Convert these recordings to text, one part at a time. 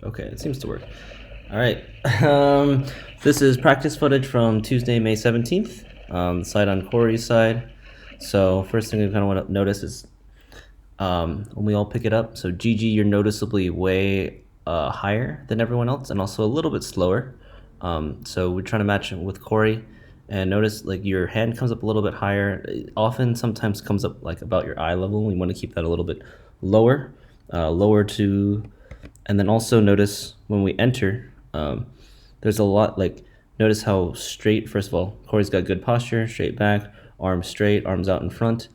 Okay, it seems to work. All right. This is practice footage from Tuesday, May 17th, side on Corrie's side. So first thing we kind of want to notice is when we all pick it up. So Gigi, you're noticeably way higher than everyone else, and also a little bit slower. So we're trying to match it with Corrie, and notice like your hand comes up a little bit higher. It often, sometimes comes up like about your eye level. We want to keep that a little bit lower, and then also notice when we enter, there's a lot like, notice how straight, first of all, Corrie's got good posture, straight back, arms straight, arms out in front.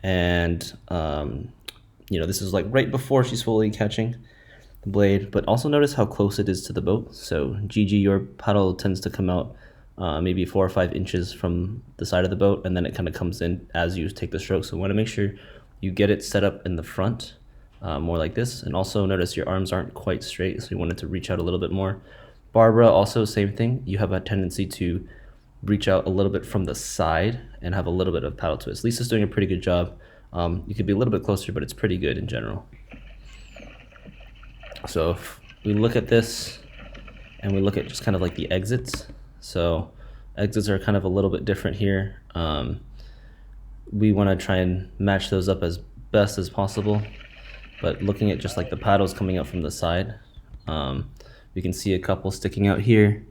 And, this is like right before she's fully catching the blade, but also notice how close it is to the boat. So Gigi, your paddle tends to come out maybe 4 or 5 inches from the side of the boat, and then it kind of comes in as you take the stroke. So we want to make sure you get it set up in the front, more like this. And also notice your arms aren't quite straight, so you want it to reach out a little bit more. Barbara, also same thing. You have a tendency to reach out a little bit from the side and have a little bit of paddle twist. Lisa's doing a pretty good job. You could be a little bit closer, but it's pretty good in general. So if we look at this and we look at just kind of like the exits, so exits are kind of a little bit different here. We want to try and match those up as best as possible, but looking at just like the paddles coming out from the side, we can see a couple sticking out here.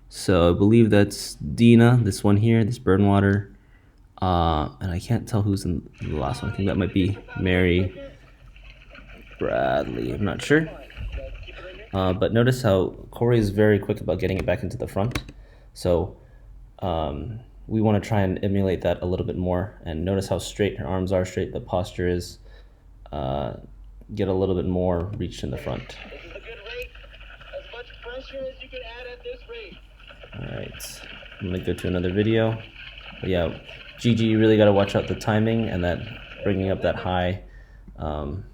So I believe that's Dena, this one here, this Burnwater, and I can't tell who's in the last one. I think that might be Mary Bradley, I'm not sure. But notice how Corrie is very quick about getting it back into the front. So we want to try and emulate that a little bit more. And notice how straight her arms are, straight the posture is. Get a little bit more reach in the front. This is a good rate. As much pressure as you can add at this rate. Alright, I'm going to go to another video. But yeah, Gigi, you really got to watch out the timing and that bringing up that high. And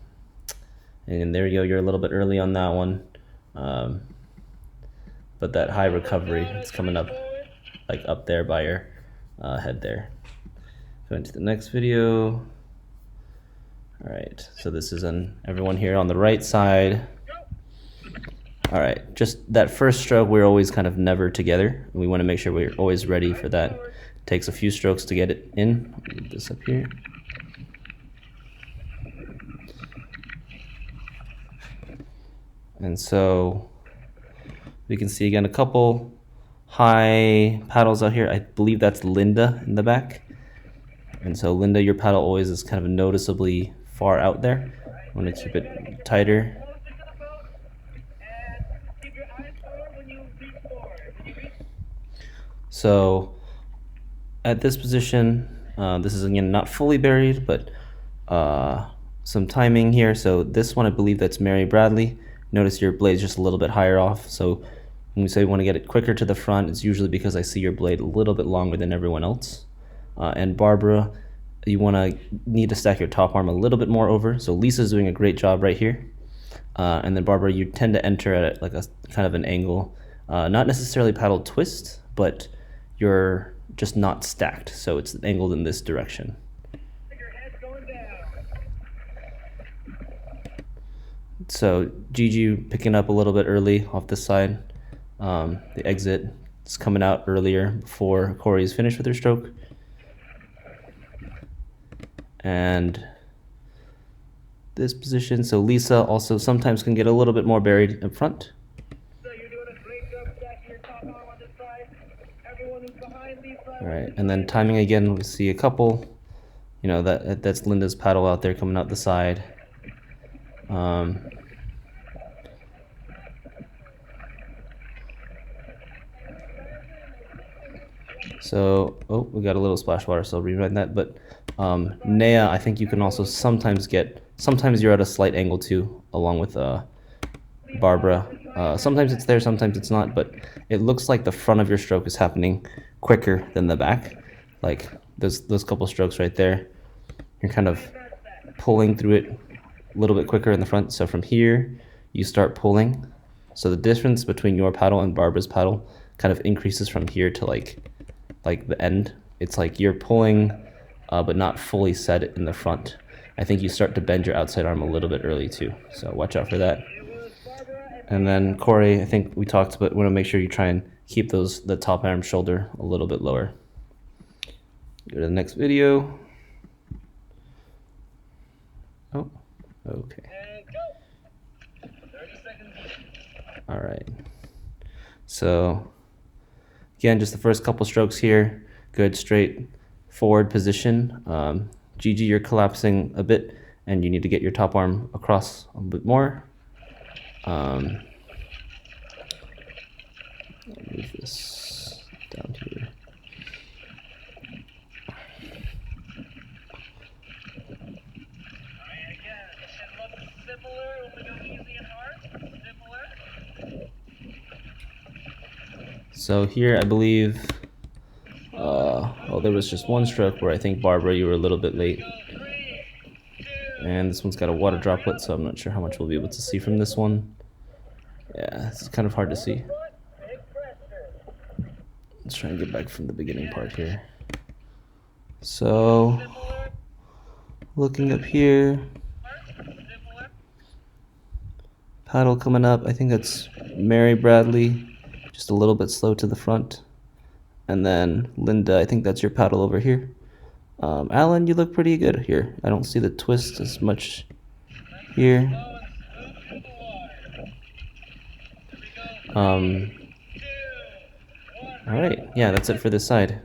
there you go, you're a little bit early on that one. But that high recovery, it's coming up like up there by your head there. Going to the next video. Alright, so this is everyone here on the right side. Alright, just that first stroke, we're always kind of never together. We want to make sure we're always ready for that. It takes a few strokes to get it in. I'll move this up here. And so we can see again a couple high paddles out here. I believe that's Linda in the back. And so Linda, your paddle always is kind of noticeably far out there. I want to keep it tighter. So at this position, this is again not fully buried, but some timing here. So this one, I believe that's Mary Bradley. Notice your blade's just a little bit higher off. So when we say we want to get it quicker to the front, it's usually because I see your blade a little bit longer than everyone else. And Barbara, you need to stack your top arm a little bit more over. So Lisa's doing a great job right here. And then Barbara, you tend to enter at like a kind of an angle, not necessarily paddle twist, but you're just not stacked. So it's angled in this direction. So Gigi picking up a little bit early off this side. The exit is coming out earlier before Corrie is finished with her stroke. And this position, so Lisa also sometimes can get a little bit more buried in front. So you're doing a great job stacking your top arm on this side. Everyone who's behind Lisa. All right, and then timing again, we see a couple. That's Linda's paddle out there coming out the side. We got a little splash water, so I'll rewind that. But Nea, I think you can also sometimes you're at a slight angle too, along with Barbara. Sometimes it's there, sometimes it's not, but it looks like the front of your stroke is happening quicker than the back. Like those couple strokes right there, you're kind of pulling through it a little bit quicker in the front. So from here, you start pulling. So the difference between your paddle and Barbara's paddle kind of increases from here to like the end. It's like you're pulling, but not fully set in the front. I think you start to bend your outside arm a little bit early too. So watch out for that. And then Corey, I think we talked, but we want to make sure you try and keep the top arm shoulder a little bit lower. Go to the next video. Oh, okay. And go. 30 seconds. All right. So again, just the first couple strokes here. Good straight forward position. GG, you're collapsing a bit, and you need to get your top arm across a bit more. Move this down here. Alright, again, it should look similar when we go easy and hard. Similar. So here, I believe, there was just one stroke where I think, Barbara, you were a little bit late. Go 3, 2, And this one's got a water droplet, so I'm not sure how much we'll be able to see from this one. Yeah, it's kind of hard to see. big pressure. Let's try and get back from the beginning part here. So, Similar. looking up here, Similar. paddle coming up. I think that's Mary Bradley, just a little bit slow to the front. And then Linda, I think that's your paddle over here. Alan, you look pretty good here. I don't see the twist as much here. All right, yeah, that's it for this side.